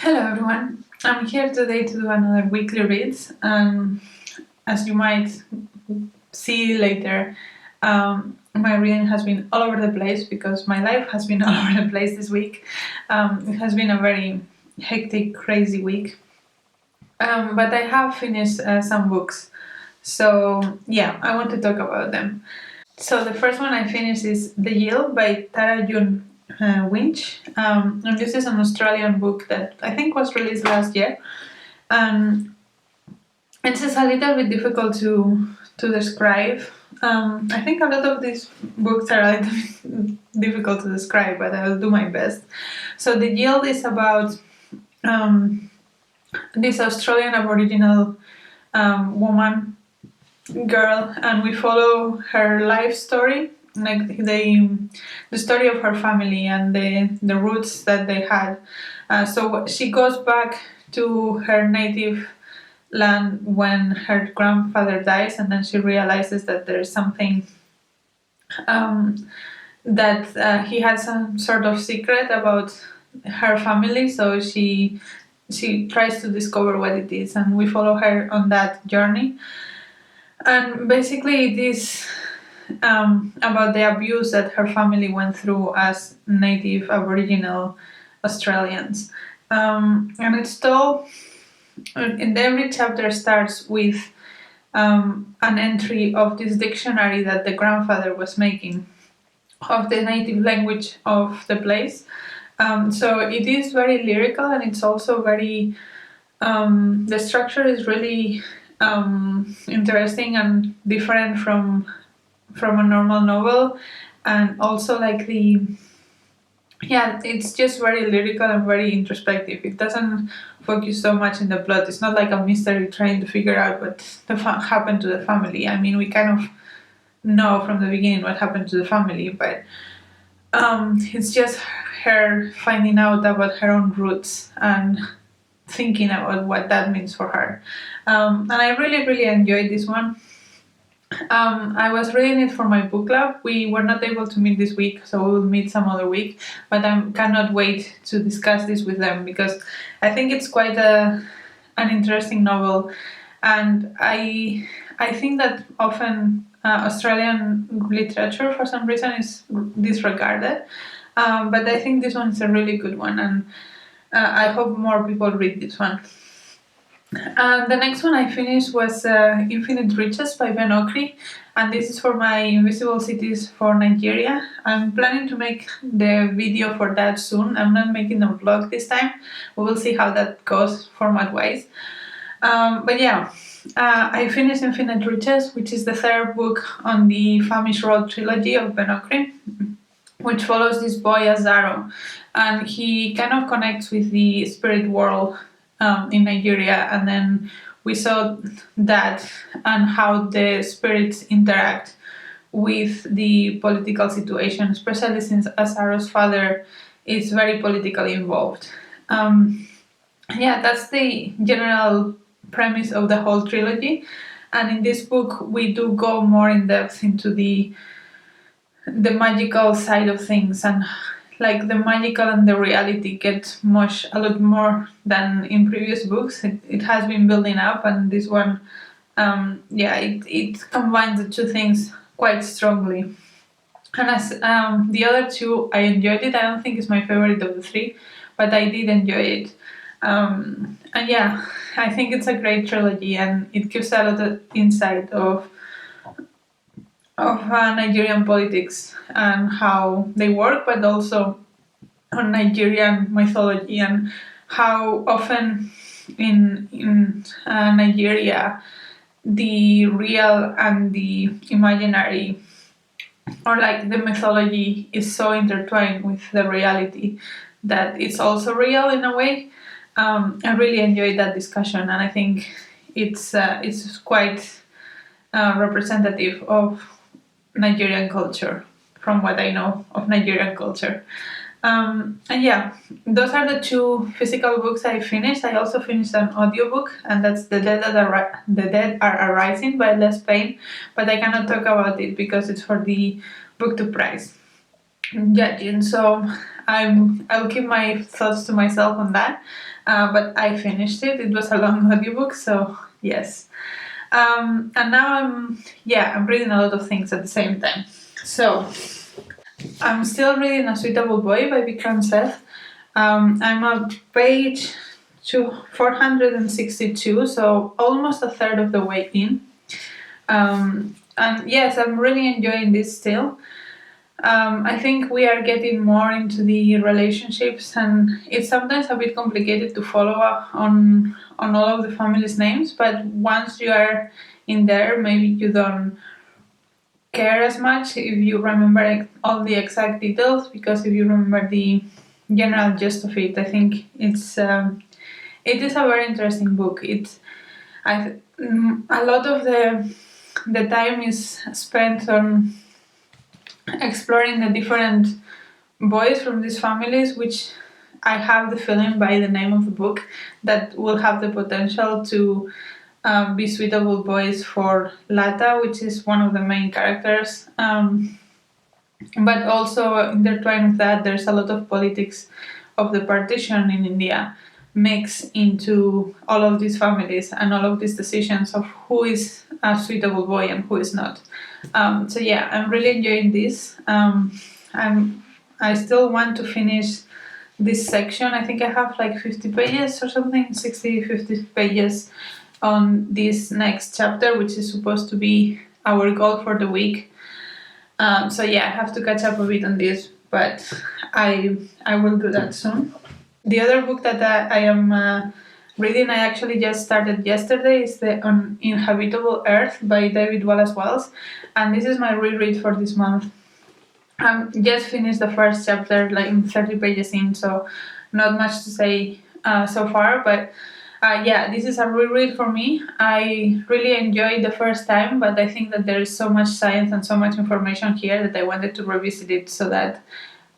Hello everyone, I'm here today to do another weekly read. As you might see later, my reading has been all over the place because my life has been all over the place this week. It has been a very hectic, crazy week, but I have finished some books, so yeah, I want to talk about them. So the first one I finished is The Yield by Tara June Winch, and this is an Australian book that I think was released last year. It's just a little bit difficult to describe. I think a lot of these books are a little bit difficult to describe, but I'll do my best. So The Yield is about this Australian Aboriginal woman, girl, and we follow her life story, like the story of her family and the roots that they had. So she goes back to her native land when her grandfather dies, and then she realizes that there's something that he had some sort of secret about her family. So she tries to discover what it is, and we follow her on that journey. And basically, it is about the abuse that her family went through as native Aboriginal Australians. And it's told, and every chapter starts with an entry of this dictionary that the grandfather was making of the native language of the place. So it is very lyrical, and it's also very, the structure is really interesting and different from a normal novel, and also like it's just very lyrical and very introspective. It doesn't focus so much in the plot. It's not like a mystery trying to figure out what happened to the family. I mean, we kind of know from the beginning what happened to the family, but it's just her finding out about her own roots and thinking about what that means for her. And I really enjoyed this one. I was reading it for my book club. We were not able to meet this week, so we will meet some other week. But I cannot wait to discuss this with them because I think it's quite an interesting novel, and I think that often Australian literature for some reason is disregarded. But I think this one is a really good one, and I hope more people read this one. The next one I finished was Infinite Riches by Ben Okri, and this is for my Invisible Cities for Nigeria. I'm planning to make the video for that soon. I'm not making a vlog this time. We will see how that goes format-wise. But yeah, I finished Infinite Riches, which is the third book on the Famish Road trilogy of Ben Okri, which follows this boy Azaro, and he kind of connects with the spirit world in Nigeria, and then we saw that and how the spirits interact with the political situation, especially since Azaro's father is very politically involved. That's the general premise of the whole trilogy, and in this book we do go more in depth into the magical side of things, and like the magical and the reality get a lot more than in previous books. It has been building up, and this one, it combines the two things quite strongly. And as the other two, I enjoyed it. I don't think it's my favorite of the three, but I did enjoy it. I think it's a great trilogy, and it gives a lot of insight of Nigerian politics and how they work, but also on Nigerian mythology and how often in Nigeria the real and the imaginary, or like the mythology, is so intertwined with the reality that it's also real in a way. I really enjoyed that discussion, and I think it's quite representative of Nigerian culture, from what I know of Nigerian culture. Those are the two physical books I finished. I also finished an audiobook, and that's The Dead Are Arising by Les Payne, but I cannot talk about it because it's for the book to prize judging, so I'll keep my thoughts to myself on that. but I finished it. It was a long audiobook, so yes. And now I'm reading a lot of things at the same time. So I'm still reading A Suitable Boy by Vikram Seth. I'm on page 462, so almost a third of the way in. And yes, I'm really enjoying this still. I think we are getting more into the relationships, and it's sometimes a bit complicated to follow up on all of the families' names. But once you are in there, maybe you don't care as much if you remember all the exact details, because if you remember the general gist of it, I think it is a very interesting book. A lot of the time is spent on exploring the different boys from these families, which I have the feeling by the name of the book that will have the potential to be suitable boys for Lata, which is one of the main characters. But also intertwined with that, there's a lot of politics of the partition in India mixed into all of these families and all of these decisions of who is a suitable boy and who is not. So yeah, I'm really enjoying this. I still want to finish this section. I think I have like 50 pages or something, 50 pages on this next chapter, which is supposed to be our goal for the week. So yeah, I have to catch up a bit on this, but I will do that soon. The other book that I am reading, I actually just started yesterday, is the Uninhabitable Earth by David Wallace-Wells, and this is my reread for this month. Just finished the first chapter, like 30 pages in, so not much to say so far, but yeah, this is a reread for me. I really enjoyed the first time, but I think that there is so much science and so much information here that I wanted to revisit it so that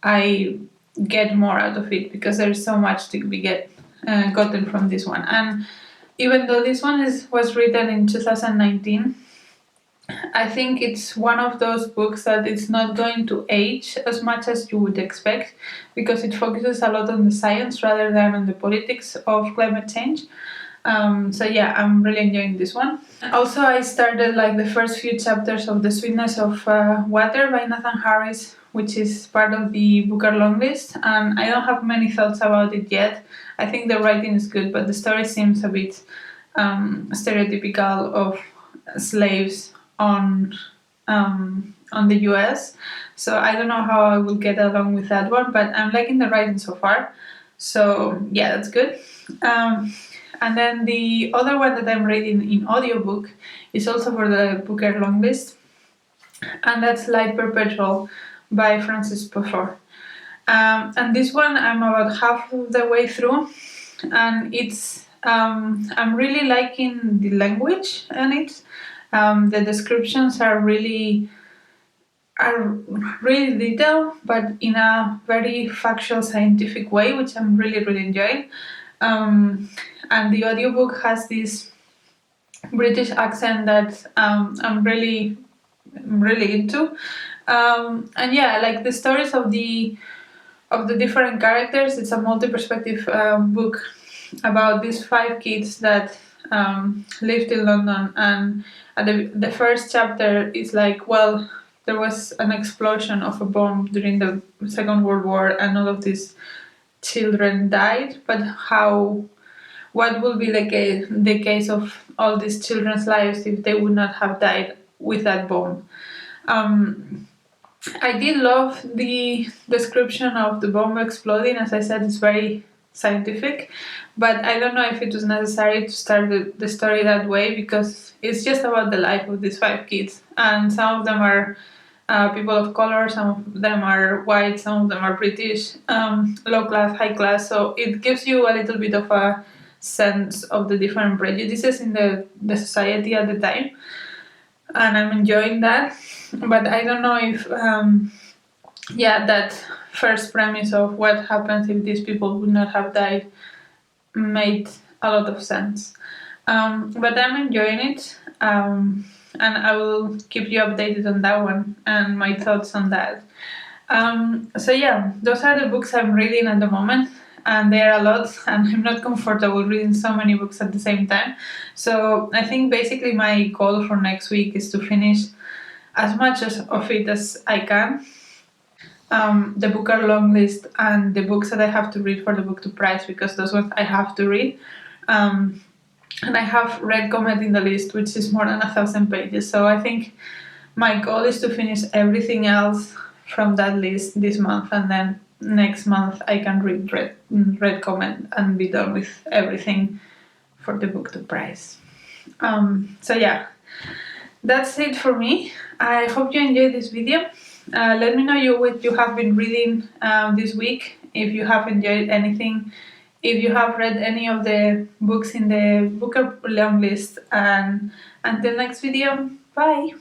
I get more out of it, because there is so much to be gotten from this one. And even though this one was written in 2019, I think it's one of those books that it's not going to age as much as you would expect, because it focuses a lot on the science rather than on the politics of climate change. So yeah, I'm really enjoying this one. Also, I started like the first few chapters of The Sweetness of Water by Nathan Harris, which is part of the Booker longlist, and I don't have many thoughts about it yet. I think the writing is good, but the story seems a bit stereotypical of slaves on the US. So I don't know how I will get along with that one, but I'm liking the writing so far. So yeah, that's good. And then the other one that I'm reading in audiobook is also for the Booker longlist, and that's like Perpetual by Francis Spufford. And this one I'm about half of the way through, and it's I'm really liking the language in it. The descriptions are really detailed, but in a very factual, scientific way, which I'm really enjoying. And the audiobook has this British accent that I'm really into. And yeah, like the stories of the different characters. It's a multi-perspective book about these 5 kids that lived in London, and the first chapter is like, well, there was an explosion of a bomb during the Second World War, and all of these children died. But what will be the case of all these children's lives if they would not have died with that bomb? I did love the description of the bomb exploding. As I said, it's very scientific, but I don't know if it was necessary to start the story that way, because it's just about the life of these 5 kids, and some of them are people of color, some of them are white, some of them are British, low class, high class, so it gives you a little bit of a sense of the different prejudices in the society at the time, and I'm enjoying that. But I don't know if that first premise of what happens if these people would not have died made a lot of sense. But I'm enjoying it, and I will keep you updated on that one and my thoughts on that. So yeah, those are the books I'm reading at the moment. and they are a lot, and I'm not comfortable reading so many books at the same time. So I think basically my goal for next week is to finish as much of it as I can. The book are long list and the books that I have to read for the book to prize, because those ones I have to read. And I have read comment in the list, which is more than 1,000 pages. So I think my goal is to finish everything else from that list this month, and then next month I can read red comment and be done with everything for the book to prize. So yeah, that's it for me. I hope you enjoyed this video. Let me know what you have been reading this week, if you have enjoyed anything, if you have read any of the books in the book long list, and until next video, bye!